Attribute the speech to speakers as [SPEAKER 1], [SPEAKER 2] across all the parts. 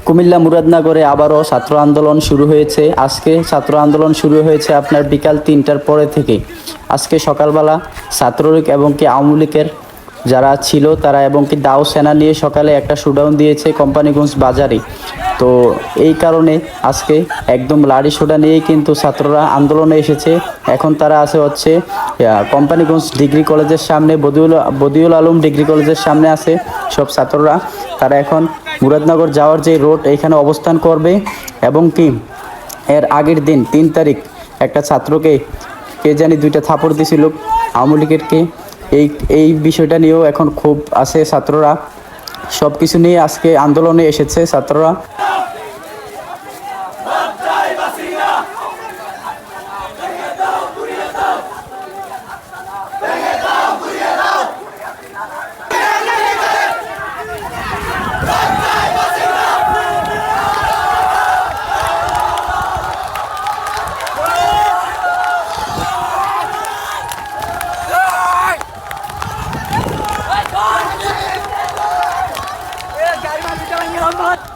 [SPEAKER 1] কুমিল্লা মুরাদনগরে আবারও ছাত্র আন্দোলন শুরু হয়েছে। আজকে ছাত্র আন্দোলন শুরু হয়েছে আপনার বিকাল 3টার পরে থেকে। আজকে সকালবেলা ছাত্রলীগ এবং কি আওয়ামী লীগের যারা ছিল তারা এবং কি দাও সেনা নিয়ে সকালে একটা শোডাউন দিয়েছে কোম্পানিগঞ্জ বাজারে। তো এই কারণে আজকে একদম লাড়ি সোডা নিয়েই কিন্তু ছাত্ররা আন্দোলনে এসেছে। এখন তারা আছে হচ্ছে কোম্পানিগঞ্জ ডিগ্রি কলেজের সামনে, বদিউল আলম ডিগ্রি কলেজের সামনে আছে সব ছাত্ররা। তারা এখন মুরাদনগর যাওয়ার যে রোড এখানে অবস্থান করবে এবং কি এর আগের দিন 3 তারিখ একটা ছাত্রকে কে জানি 2টা থাপড় দিয়েছিল আওয়ামী লীগেরকে। এই বিষয়টা নিয়েও এখন খুব আছে ছাত্ররা। সব কিছু নিয়ে আজকে আন্দোলনে এসেছে ছাত্ররা।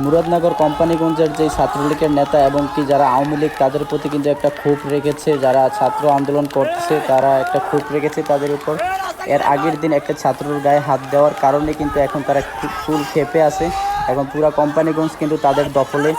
[SPEAKER 1] মুরাদনগর কোম্পানিগঞ্জের যে ছাত্রলীগের নেতা এবং কি যারা আওয়ামী লীগ তাদের প্রতি কিন্তু একটা ক্ষোভ রেখেছে, যারা ছাত্র আন্দোলন করতেছে তারা একটা ক্ষোভ রেখেছে তাদের উপর। এর আগের দিন একটা ছাত্রর গায়ে হাত দেওয়ার কারণে কিন্তু এখন তারা ফুল ক্ষেপে আছে। এখন পুরা কোম্পানিগঞ্জ কিন্তু তাদের দখলে।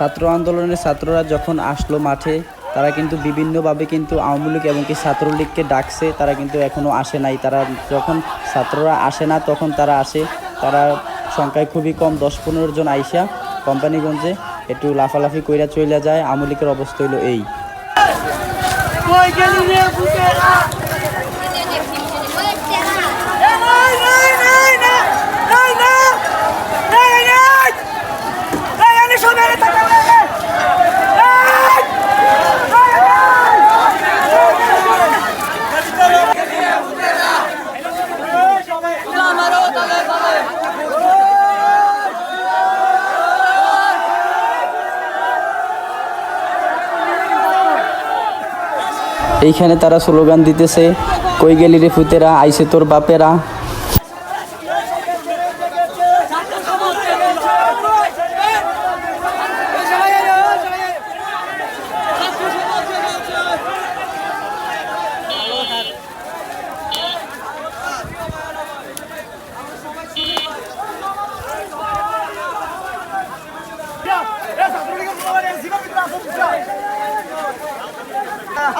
[SPEAKER 1] ছাত্র আন্দোলনের ছাত্ররা যখন আসলো মাঠে, তারা কিন্তু বিভিন্নভাবে কিন্তু আওয়ামী লীগ এবং কি ছাত্রলীগকে ডাকছে, তারা কিন্তু এখনও আসে নাই। তারা যখন ছাত্ররা আসে না তখন তারা আসে। তারা সংখ্যায় খুবই কম, 10-15 জন আইসা কোম্পানিগঞ্জে একটু লাফালাফি কইরা চলে যায়। আওয়ামী লীগের অবস্থা হইলো এই। এইখানে তারা স্লোগান দিতেছে, কই গেলি রে ফুতেরা, আইসে তোর বাপেরা।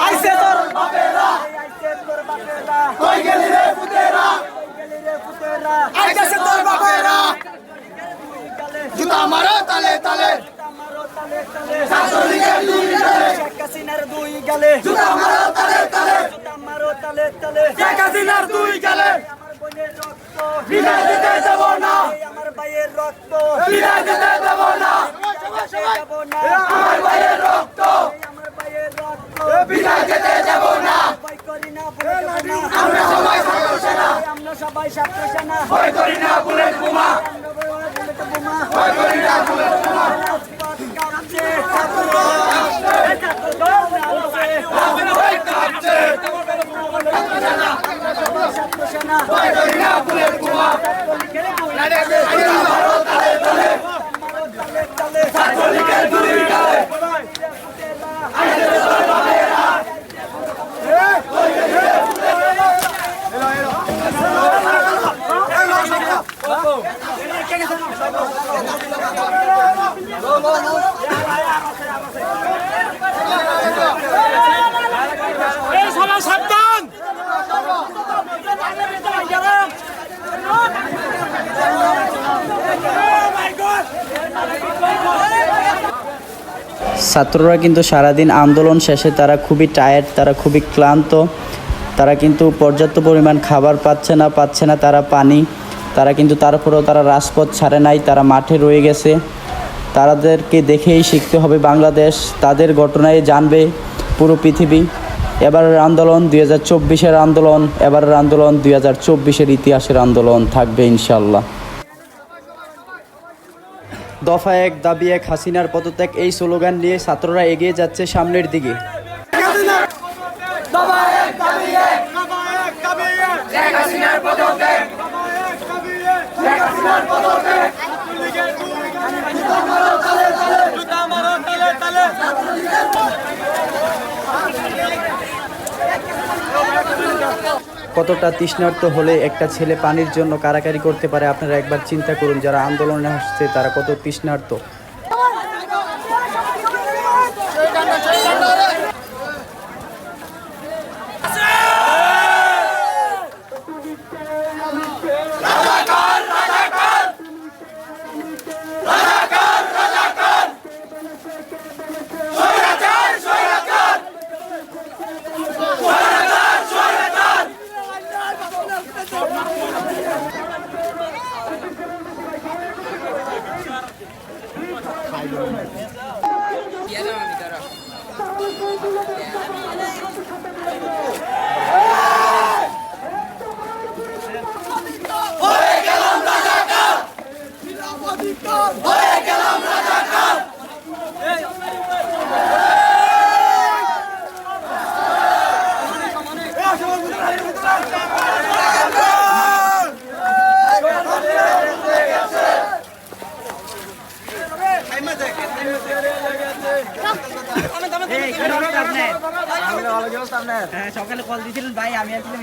[SPEAKER 2] আইসে তোর বাপেরা, আইসে তোর বাপেরা, কই গেলি রে ফুতেরা, কই গেলি রে ফুতেরা, আইসে তোর বাপেরা, জুতা মারো তালে তালে, জুতা মারো তালে তালে, ছাত্রলীগের দুই গালে, শেখ হাসিনার দুই গালে, জুতা মারো তালে তালে, জুতা মারো তালে তালে, শেখ হাসিনার দুই গালে। আমার বোনের রক্ত বিলাই দিতে দেব না, আমার ভাইয়ের রক্ত বিলাই দিতে দেব না, দেব না, আমার ভাইয়ের রক্ত বিদায় দিতে যাব না, ভয় করি না বুলেট বোমা, আমরা সবাই ছাত্র সেনা, আমরা সবাই ছাত্র সেনা, ভয় করি না বুলেট বোমা, আমরা বুলেট বোমা, ভয় করি না বুলেট বোমা। রাজপথ কাঁপছে, ছাত্র কাঁপছে, ছাত্র কাঁপছে, ছাত্র সেনা, ভয় করি না বুলেট বোমা, মারো তালে তালে, মারো তালে তালে, ছাত্রলীগের দুই গালে, সাবধান।
[SPEAKER 1] ছাত্ররা কিন্তু সারাদিন আন্দোলন শেষে তারা খুবই টায়ার্ড, তারা খুবই ক্লান্ত। তারা কিন্তু পর্যাপ্ত পরিমাণ খাবার পাচ্ছে না তারা পানি। তারা কিন্তু তারপরেও তারা রাজপথ ছাড়ে নাই, তারা মাঠে রয়ে গেছে। তাদেরকে দেখেই শিখতে হবে বাংলাদেশ, তাদের ঘটনায় জানবে পুরো পৃথিবী। এবারের আন্দোলন 2024-এর আন্দোলন, এবারের আন্দোলন 2024-এর ইতিহাসের আন্দোলন থাকবে ইনশাল্লাহ। দফা এক দাবি এক হাসিনার পদত্যাগ এই স্লোগান নিয়ে ছাত্ররা এগিয়ে যাচ্ছে সামনের দিকে। কতটা তৃষ্ণার্ত হলে একটা ছেলে পানির জন্য কারাকারি করতে পারে আপনারা একবার চিন্তা করুন। যারা আন্দোলনে আসছে তারা কত তৃষ্ণার্ত।
[SPEAKER 2] সকালে কল দিয়েছিলেন ভাই, আমি আসলে